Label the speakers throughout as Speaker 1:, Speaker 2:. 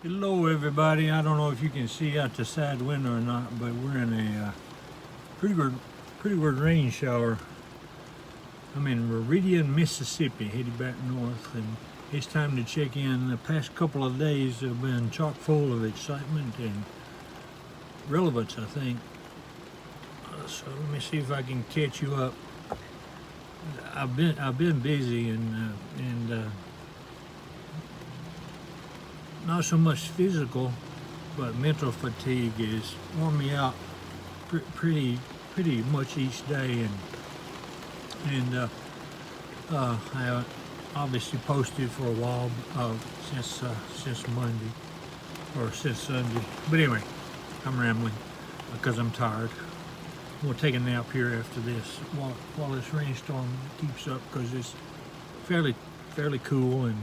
Speaker 1: Hello everybody. I don't know if you can see out the side window or not, but we're in a pretty good rain shower. I'm in Meridian, Mississippi, headed back north, and it's time to check in. The past couple of days have been chock full of excitement and relevance, I think. So let me see if I can catch you up. I've been busy and not so much physical, but mental fatigue is worn me out pretty much each day, and I haven't obviously posted for a while since Monday or since Sunday. But anyway, I'm rambling because I'm tired. We'll take a nap here after this while this rainstorm keeps up, because it's fairly cool and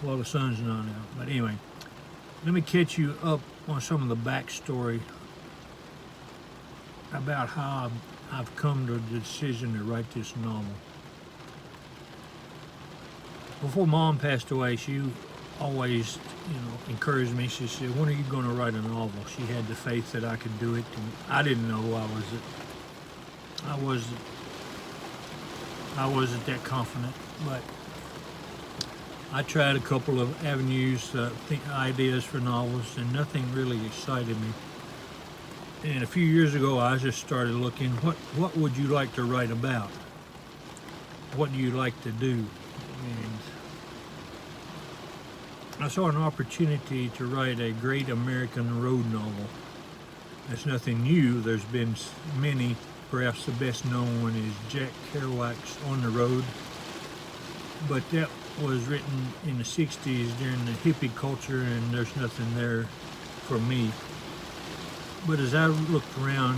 Speaker 1: while the sun's not out. But anyway, let me catch you up on some of the backstory about how I've come to the decision to write this novel. Before Mom passed away, she always, encouraged me. She said, "When are you going to write a novel?" She had the faith that I could do it, and I didn't know I wasn't that confident, but I tried a couple of avenues, ideas for novels, and nothing really excited me. And a few years ago, I just started looking, what would you like to write about? What do you like to do? And I saw an opportunity to write a great American road novel. That's nothing new. There's been many. Perhaps the best known one is Jack Kerouac's On the Road. But that was written in the 60s during the hippie culture, and there's nothing there for me. But as I looked around,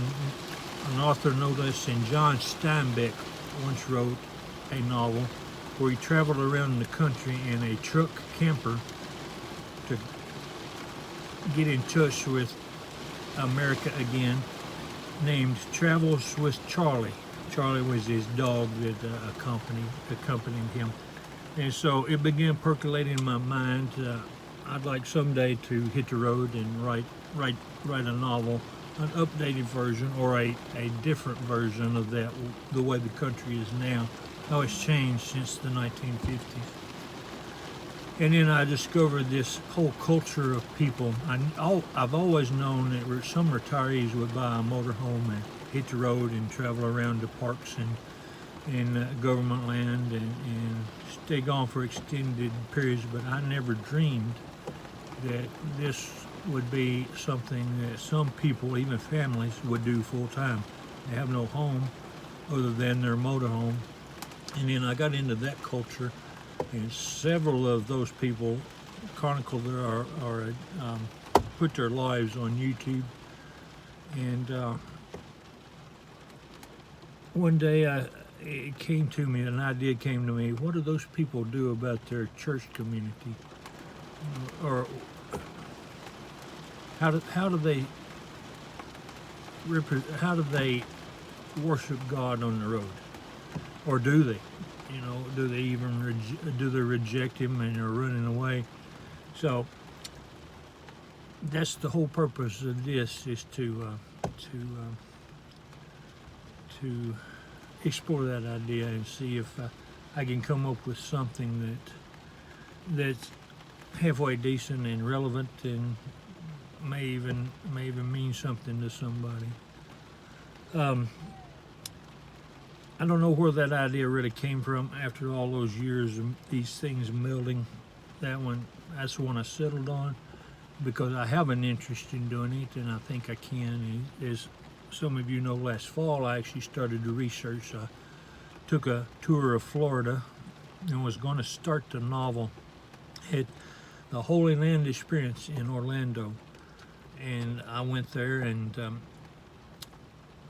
Speaker 1: an author no less than John Steinbeck once wrote a novel where he traveled around the country in a truck camper to get in touch with America again, named Travels with Charlie. Charlie was his dog that accompanied him. And so it began percolating in my mind. I'd like someday to hit the road and write a novel, an updated version or a different version of that, the way the country is now, how it's changed since the 1950s. And then I discovered this whole culture of people. I've always known that some retirees would buy a motorhome and hit the road and travel around the parks and government land and stay gone for extended periods, but I never dreamed that this would be something that some people, even families, would do full time. They have no home other than their motorhome. And then I got into that culture, and several of those people chronicled put their lives on YouTube. And one day an idea came to me. What do those people do about their church community? Or how do they worship God on the road? Or do they? Do they even reject Him and are running away? So that's the whole purpose of this, is to explore that idea and see if I can come up with something that's halfway decent and relevant and may even mean something to somebody. I don't know where that idea really came from after all those years of these things melding. That's the one I settled on, because I have an interest in doing it, and I think I can. As some of you know, last fall I actually started to research. I took a tour of Florida and was going to start the novel at the Holy Land Experience in Orlando. And I went there, and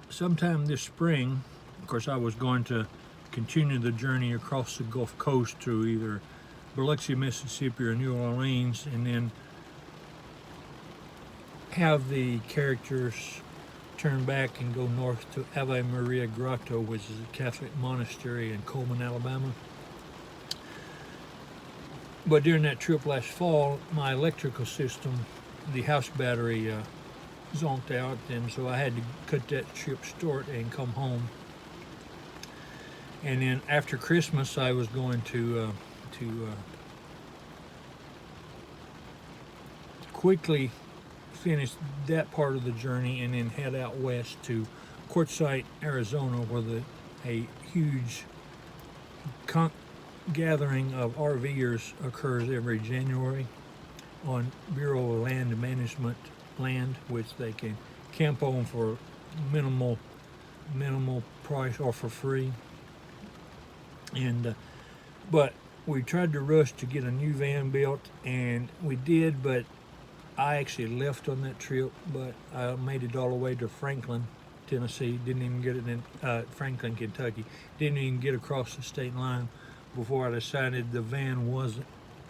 Speaker 1: sometime this spring, of course, I was going to continue the journey across the Gulf Coast to either Biloxi, Mississippi, or New Orleans, and then have the characters turn back and go north to Ave Maria Grotto, which is a Catholic monastery in Coleman, Alabama. But during that trip last fall, my electrical system, the house battery, zonked out, and so I had to cut that trip short and come home. And then after Christmas, I was going to quickly finish that part of the journey and then head out west to Quartzsite, Arizona, where a huge gathering of RVers occurs every January on Bureau of Land Management land, which they can camp on for minimal price or for free. And but we tried to rush to get a new van built, and we did, but I actually left on that trip, but I made it all the way to Franklin, Tennessee. Didn't even get it in Franklin, Kentucky. Didn't even get across the state line before I decided the van wasn't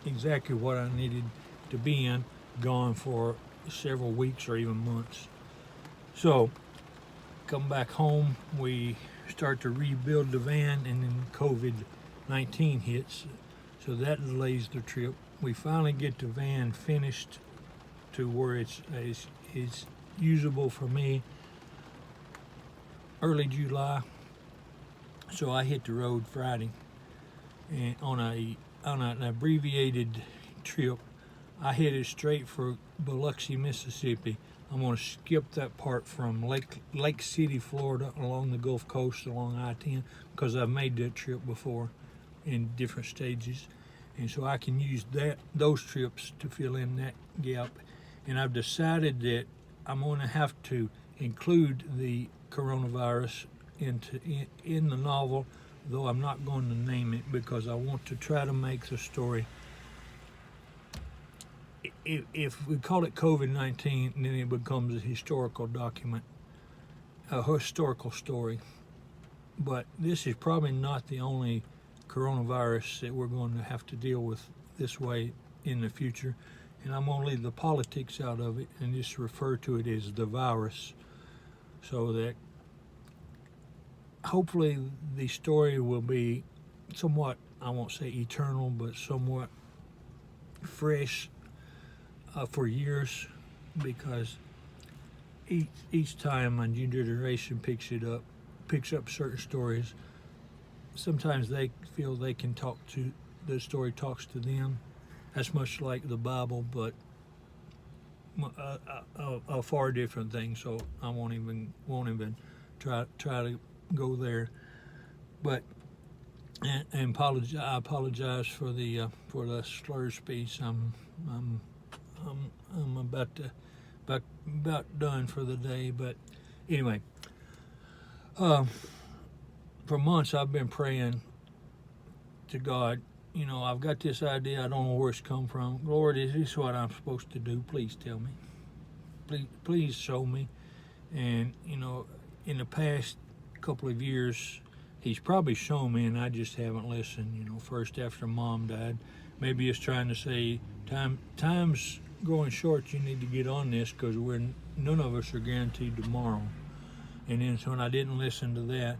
Speaker 1: exactly what I needed to be in, gone for several weeks or even months. So, come back home, we start to rebuild the van, and then COVID-19 hits, so that delays the trip. We finally get the van finished to where it's usable for me early July. So I hit the road Friday, and on an abbreviated trip, I headed straight for Biloxi, Mississippi. I'm going to skip that part from Lake City, Florida, along the Gulf Coast, along I-10, because I've made that trip before in different stages, and so I can use those trips to fill in that gap. And I've decided that I'm going to have to include the coronavirus in the novel, though I'm not going to name it, because I want to try to make the story. If we call it COVID-19, then it becomes a historical document, a historical story. But this is probably not the only coronavirus that we're going to have to deal with this way in the future. And I'm going to leave the politics out of it and just refer to it as the virus, so that hopefully the story will be somewhat, I won't say eternal, but somewhat fresh for years, because each time a new generation picks up certain stories, sometimes they feel they can the story talks to them. That's much like the Bible, but a far different thing. So I won't even try to go there. But and I apologize for the slur speech. I'm about done for the day. But anyway, for months I've been praying to God. You know, I've got this idea. I don't know where it's come from. Lord, is this what I'm supposed to do? Please tell me. Please show me. And you know, in the past couple of years, He's probably shown me, and I just haven't listened. You know, first after Mom died, maybe it's trying to say time's growing short. You need to get on this, because none of us are guaranteed tomorrow. And then so when I didn't listen to that,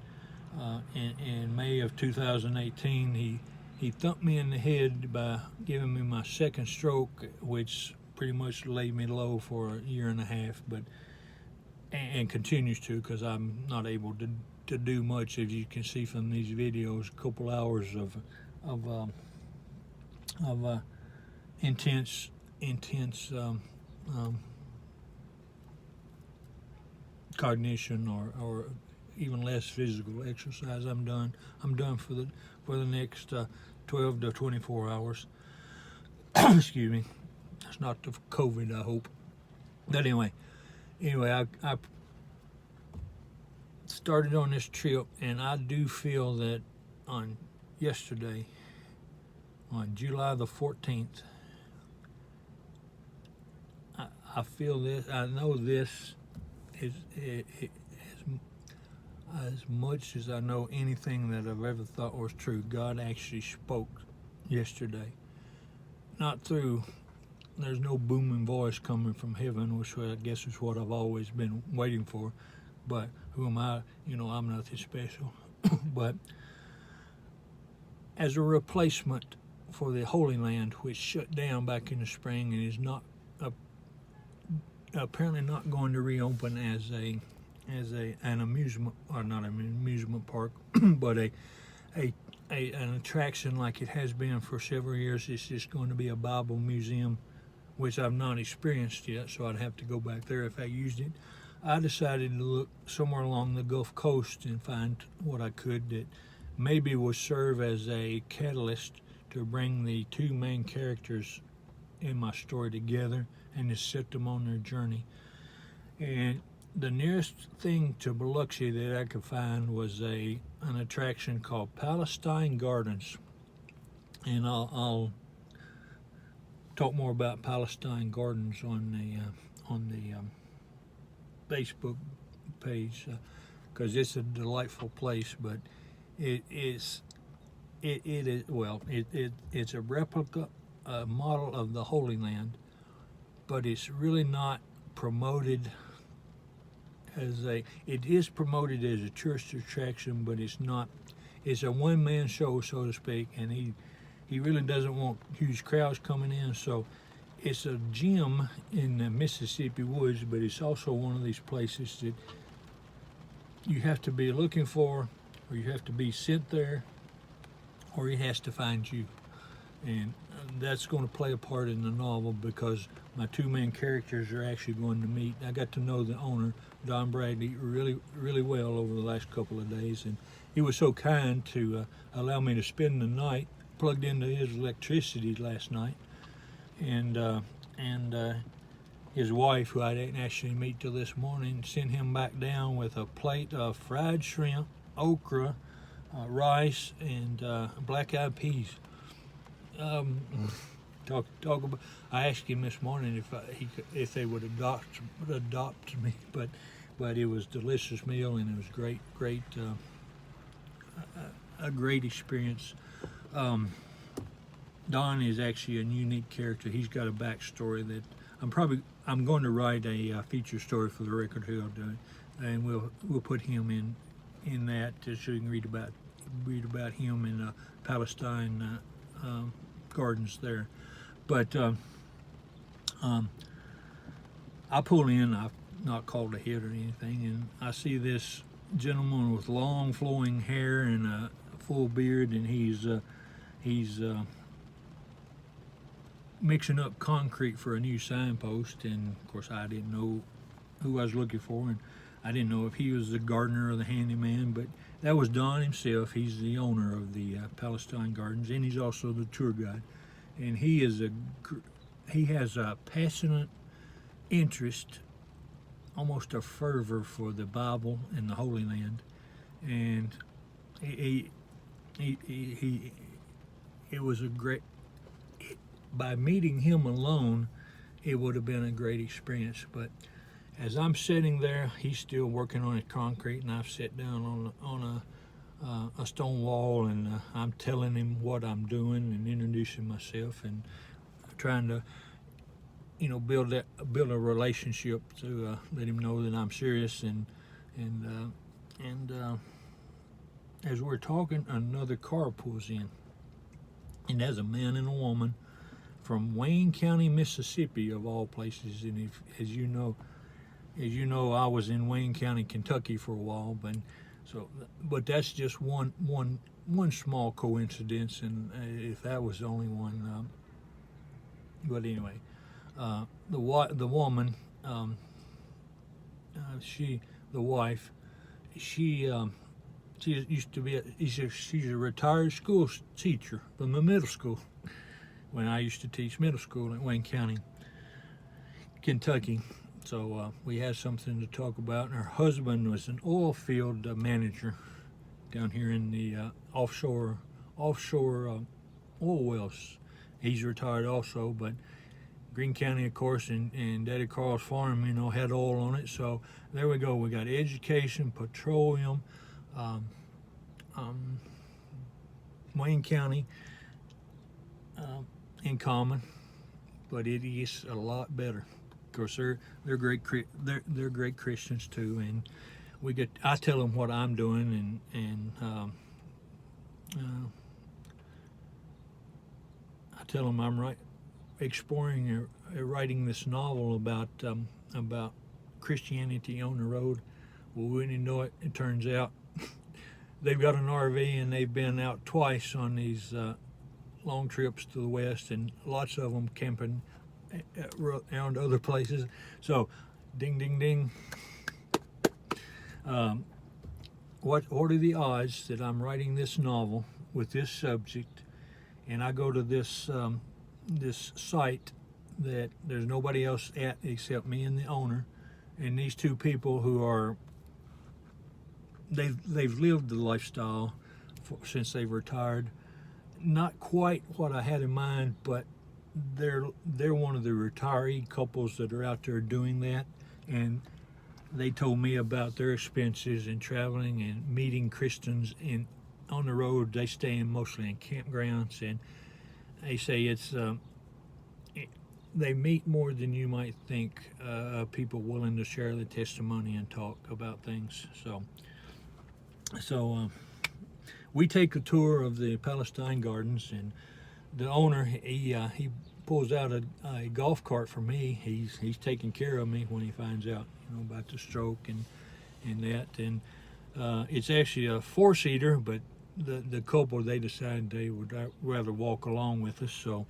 Speaker 1: in May of 2018, He thumped me in the head by giving me my second stroke, which pretty much laid me low for a year and a half, and continues to, because I'm not able to do much, as you can see from these videos. A couple hours of intense cognition or even less physical exercise. I'm done for the next 12 to 24 hours. Excuse me. That's not the COVID, I hope. But anyway, I started on this trip, and I do feel that on yesterday, on July the 14th, I feel this. I know this is as much as I know anything that I've ever thought was true. God actually spoke yesterday. Not through, there's no booming voice coming from heaven, which I guess is what I've always been waiting for. But who am I? You know, I'm nothing special. But as a replacement for the Holy Land, which shut down back in the spring and is not apparently not going to reopen as an amusement, or not an amusement park, but an attraction like it has been for several years. It's just going to be a Bible museum, which I've not experienced yet, so I'd have to go back there if I used it. I decided to look somewhere along the Gulf Coast and find what I could that maybe would serve as a catalyst to bring the two main characters in my story together and to set them on their journey. And the nearest thing to Biloxi that I could find was an attraction called Palestine Gardens, and I'll talk more about Palestine Gardens on the Facebook page, because it's a delightful place. But it's a replica, a model of the Holy Land, but it's really not promoted as it is promoted as a tourist attraction, but it's not. It's a one-man show, so to speak, and he really doesn't want huge crowds coming in. So it's a gem in the Mississippi woods, but it's also one of these places that you have to be looking for, or you have to be sent there, or he has to find you. And that's going to play a part in the novel, because my two main characters are actually going to meet. I got to know the owner, Don Bradley, really, really well over the last couple of days, and he was so kind to allow me to spend the night plugged into his electricity last night. And his wife, who I didn't actually meet till this morning, sent him back down with a plate of fried shrimp, okra, rice, and black-eyed peas. Talk about. I asked him this morning if they would adopt me, but it was a delicious meal, and it was great, a great experience. Don is actually a unique character. He's got a backstory that I'm going to write a feature story for the Record Herald, and we'll put him in that so you can read about him in Palestine Gardens there. But I pull in. I've not called ahead or anything, and I see this gentleman with long flowing hair and a full beard, and he's mixing up concrete for a new signpost. And of course I didn't know who I was looking for, and I didn't know if he was the gardener or the handyman, but that was Don himself. He's the owner of the Palestine Gardens, and he's also the tour guide. And he has a passionate interest, almost a fervor for the Bible and the Holy Land. And it was a great. By meeting him alone, it would have been a great experience. But as I'm sitting there, he's still working on his concrete, and I've sat down on a stone wall, and I'm telling him what I'm doing and introducing myself and trying to, build a relationship to let him know that I'm serious. And as we're talking, another car pulls in, and there's a man and a woman from Wayne County, Mississippi, of all places. And as you know, I was in Wayne County, Kentucky for a while, but that's just one small coincidence, and if that was the only one. But anyway, the woman, the wife, she used to be she's a retired school teacher from the middle school when I used to teach middle school in Wayne County, Kentucky. So we had something to talk about. And her husband was an oil field manager down here in the offshore oil wells. He's retired also, but Greene County, of course, and Daddy Carl's farm, had oil on it. So there we go. We got education, petroleum, Wayne County in common, but it is a lot better. Of course, they're great Christians too, and I tell them what I'm doing, and tell them I'm exploring writing this novel about Christianity on the road. Well, wouldn't you know it? It turns out they've got an RV and they've been out twice on these long trips to the west, and lots of them camping around other places. So, ding, ding, ding. What are the odds that I'm writing this novel with this subject, and I go to this this site that there's nobody else at except me and the owner, and these two people who are they've lived the lifestyle since they've retired. Not quite what I had in mind, but they're one of the retiree couples that are out there doing that, and they told me about their expenses in traveling and meeting Christians on the road. They stay mostly in campgrounds, and they say it's they meet more than you might think. People willing to share their testimony and talk about things. So we take a tour of the Palestine Gardens, and the owner he pulls out a golf cart for me. He's taking care of me when he finds out about the stroke and that, and it's actually a 4-seater, but the couple, they decided they would rather walk along with us. So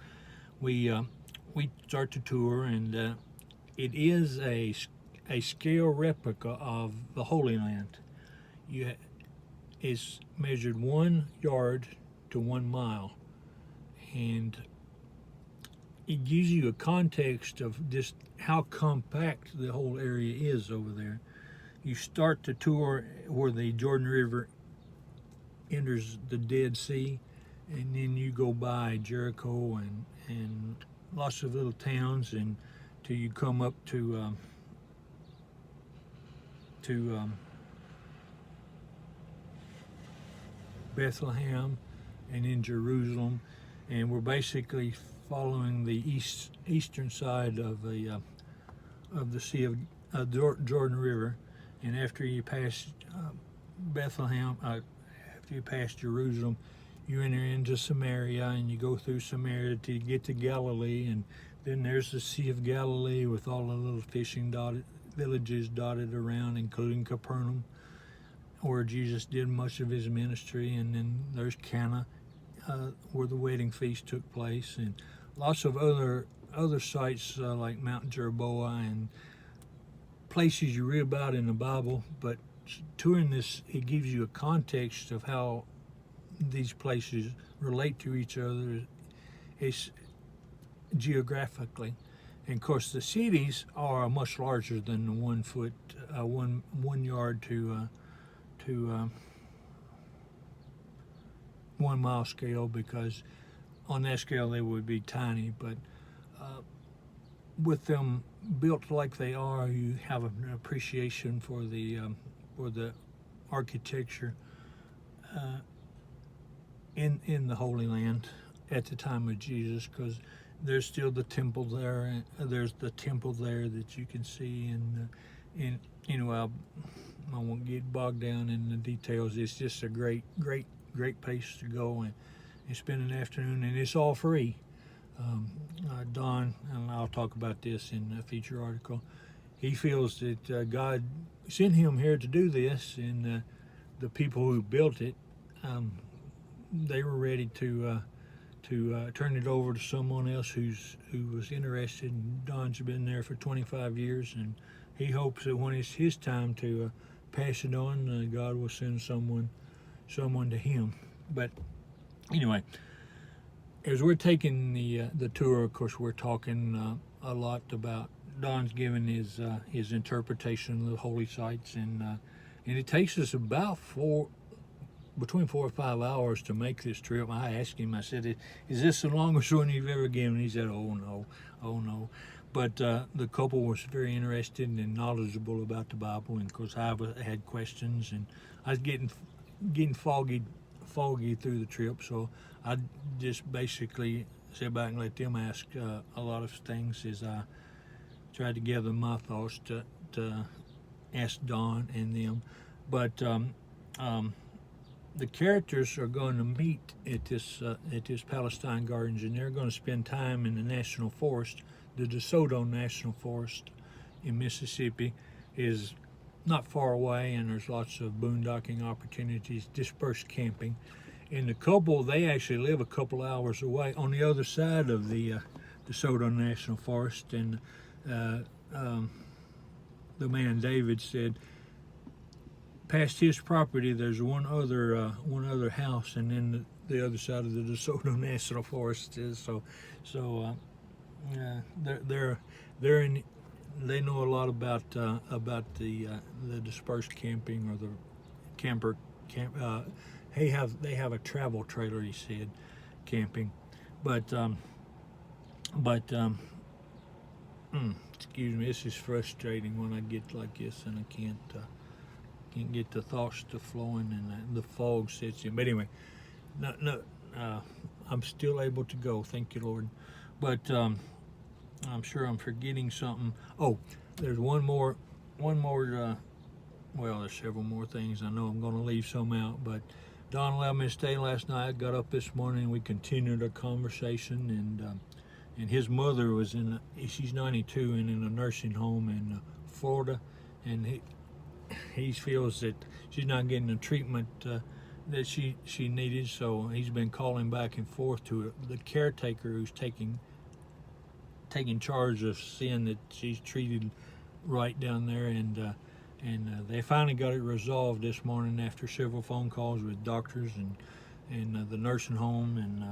Speaker 1: we start the tour, and it is a scale replica of the Holy Land. It's measured 1 yard to 1 mile, and it gives you a context of just how compact the whole area is over there. You start the tour where the Jordan River enters the Dead Sea, and then you go by Jericho and lots of little towns, and till you come up to Bethlehem and in Jerusalem, and we're basically following the eastern side of the Sea of Jordan River. And after you pass Bethlehem, after you pass Jerusalem, you enter into Samaria, and you go through Samaria to get to Galilee, and then there's the Sea of Galilee with all the little fishing villages dotted around, including Capernaum, where Jesus did much of his ministry. And then there's Cana, where the wedding feast took place, and lots of other sites like Mount Jerboa and places you read about in the Bible. But touring this, it gives you a context of how these places relate to each other. It's geographically, and of course the cities are much larger than the 1 yard to 1 mile scale, because on that scale they would be tiny. But with them built like they are, you have an appreciation for the architecture in the Holy Land at the time of Jesus, because there's still the temple there. There's the temple there that you can see, and I won't get bogged down in the details. It's just a great place to go and spend an afternoon, and it's all free. Don, and I'll talk about this in a feature article, he feels that God sent him here to do this, and the people who built it, they were ready to turn it over to someone else who was interested. Don's been there for 25 years, and he hopes that when it's his time to pass it on, God will send someone to him. But anyway, as we're taking the tour, of course, we're talking a lot about, Don's giving his interpretation of the holy sites, and it takes us about between 4 or 5 hours to make this trip. I asked him, I said, is this the longest one you've ever given? He said, oh no. But the couple was very interested and knowledgeable about the Bible, and of course I had questions, and I was getting foggy through the trip, so I just basically sit back and let them ask a lot of things as I tried to gather my thoughts to ask Don and them. But the characters are going to meet at this Palestine Gardens, and they're going to spend time in the national forest. The DeSoto National Forest in Mississippi is not far away, and there's lots of boondocking opportunities, dispersed camping. And the couple, they actually live a couple hours away on the other side of the DeSoto National Forest. And the man David said, past his property, there's one other house, and then the other side of the DeSoto National Forest is they're in. They know a lot about the dispersed camping or the camper camp. They have a travel trailer, he said, camping, but excuse me, this is frustrating when I get like this and I can't get the thoughts to flowing and the fog sets in. But anyway, I'm still able to go. Thank you, Lord. But I'm sure I'm forgetting something. Oh, there's one more. Well, there's several more things. I know I'm going to leave some out, but Don allowed me to stay last night. I got up this morning and we continued our conversation, and his mother was she's 92 and in a nursing home in Florida, and he feels that she's not getting the treatment that she needed, so he's been calling back and forth to the caretaker who's taking charge of seeing that she's treated right down there, and they finally got it resolved this morning after several phone calls with doctors and the nursing home, and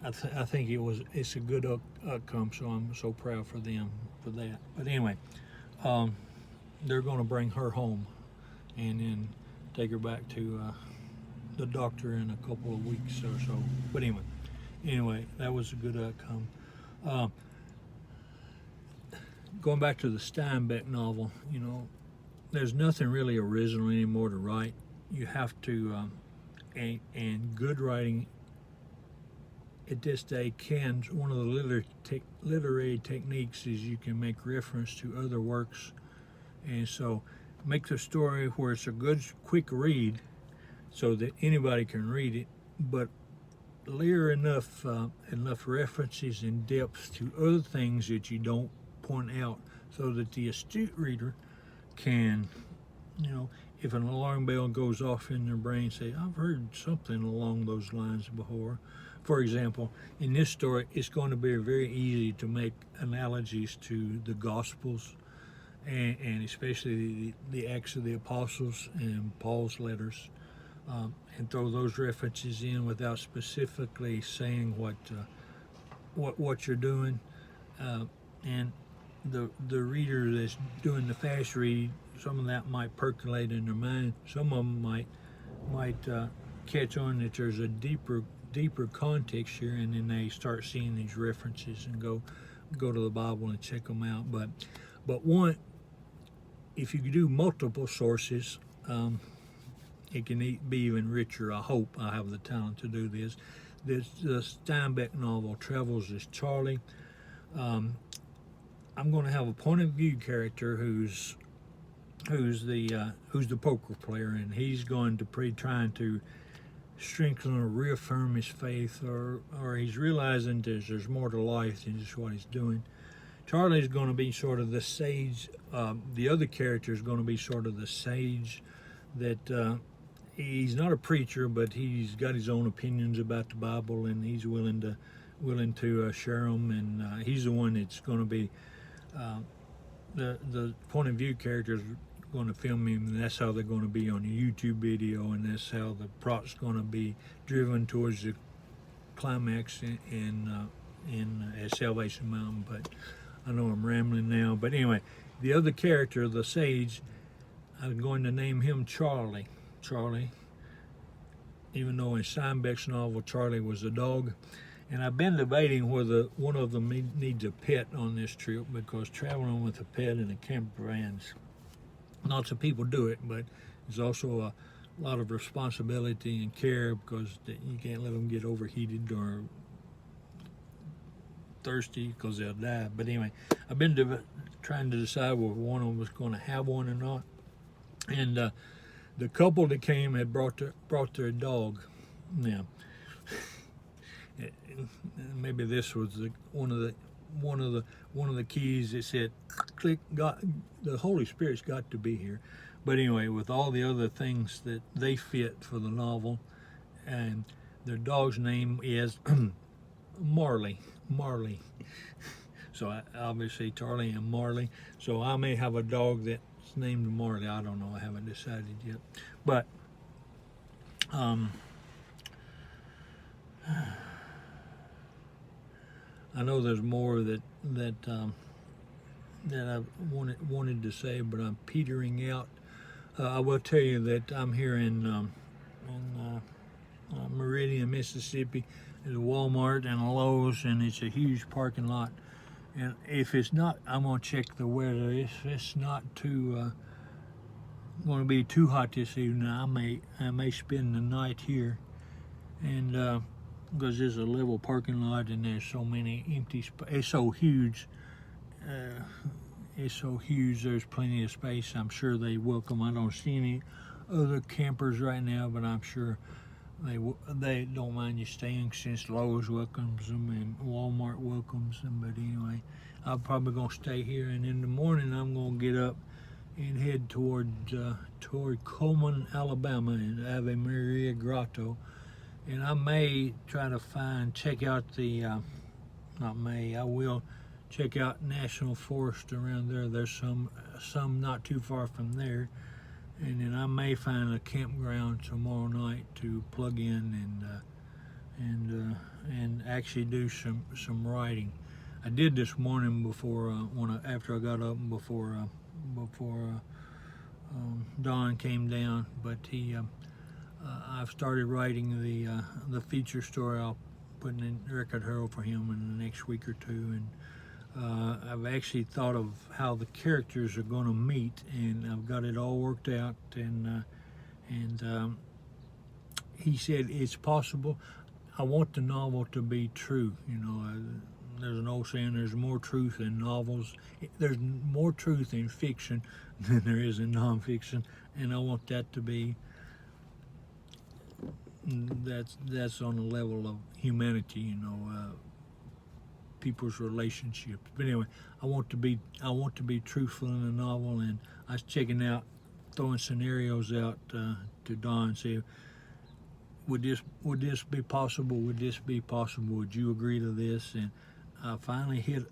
Speaker 1: I think it's a good outcome, so I'm so proud for them for that. But anyway, they're going to bring her home and then take her back to the doctor in a couple of weeks or so. But anyway, that was a good outcome. Going back to the Steinbeck novel, there's nothing really original anymore to write. You have to, and good writing at this day one of the literary techniques is you can make reference to other works, and so make the story where it's a good, quick read so that anybody can read it, but layer enough references and depth to other things that you don't point out, so that the astute reader can, if an alarm bell goes off in their brain, say, I've heard something along those lines before. For example, in this story, it's going to be very easy to make analogies to the Gospels, and especially the Acts of the Apostles and Paul's letters, and throw those references in without specifically saying what you're doing, and the reader that's doing the fast read, some of that might percolate in their mind. Some of them might catch on that there's a deeper context here, and then they start seeing these references and go to the Bible and check them out. But one, if you do multiple sources, it can be even richer. I hope I have the talent to do this. The Steinbeck novel, Travels as Charlie. I'm going to have a point of view character who's the poker player, and he's going to be trying to strengthen or reaffirm his faith, or he's realizing there's more to life than just what he's doing. Charlie's going to be sort of the sage. The other character is going to be sort of the sage that he's not a preacher, but he's got his own opinions about the Bible, and he's willing to share them. And he's the one that's going to be the point of view character is going to film him, and that's how they're going to be on a YouTube video, and that's how the plot's going to be driven towards the climax in Salvation Mountain. But I know I'm rambling now. But anyway, the other character, the sage, I'm going to name him Charlie. Charlie, even though in Steinbeck's novel Charlie was a dog. And I've been debating whether one of them needs a pet on this trip, because traveling with a pet in a camper van, lots of people do it, but there's also a lot of responsibility and care, because you can't let them get overheated or thirsty, because they'll die. But anyway, I've been trying to decide whether one of them was going to have one or not. And the couple that came had brought their dog. Now, maybe this was one of the keys that said, "Click." The Holy Spirit's got to be here. But anyway, with all the other things that they fit for the novel, and their dog's name is Marley. So obviously Charlie and Marley. So I may have a dog that's named Marley. I don't know. I haven't decided yet. But I know there's more that I wanted to say, but I'm petering out. I will tell you that I'm here in Meridian, Mississippi. There's a Walmart and a Lowe's, and it's a huge parking lot. And if it's not, I'm gonna check the weather. If it's not too going to be too hot this evening, I may spend the night here, and because there's a level parking lot and there's so many empty spaces. It's so huge. There's plenty of space. I'm sure they welcome. I don't see any other campers right now, but I'm sure they don't mind you staying, since Lowe's welcomes them and Walmart welcomes them. But anyway, I'm probably gonna stay here, and in the morning I'm gonna get up and head toward Coleman, Alabama, in Ave Maria Grotto, and I may try to check out the I will check out National Forest around there. There's some not too far from there. And then I may find a campground tomorrow night to plug in and actually do some writing. I did this morning before after I got up and before Don came down. But I've started writing the feature story. I'll put in Record Herald for him in the next week or two, and I've actually thought of how the characters are going to meet, and I've got it all worked out. And he said it's possible. I want the novel to be true. There's an old saying: there's more truth in novels. There's more truth in fiction than there is in nonfiction, and I want that to be. That's on the level of humanity. People's relationships. But anyway, I want to be truthful in the novel, and I was throwing scenarios out to Don, say, would this be possible? Would this be possible? Would you agree to this? And I finally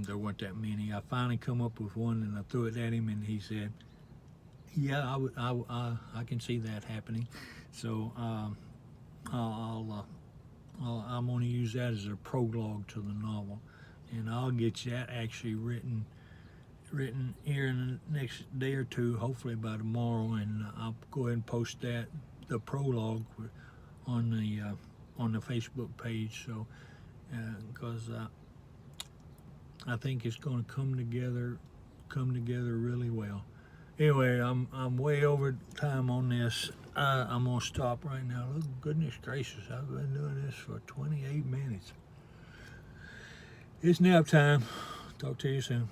Speaker 1: there weren't that many. I finally come up with one, and I threw it at him, and he said, "Yeah, I can see that happening." So I'm going to use that as a prologue to the novel, and I'll get that actually written here in the next day or two, hopefully by tomorrow, and I'll go ahead and post the prologue on the Facebook page. So because I think it's going to come together really well. Anyway, I'm way over time on this. I'm gonna stop right now. Look, goodness gracious, I've been doing this for 28 minutes. It's nap time. Talk to you soon.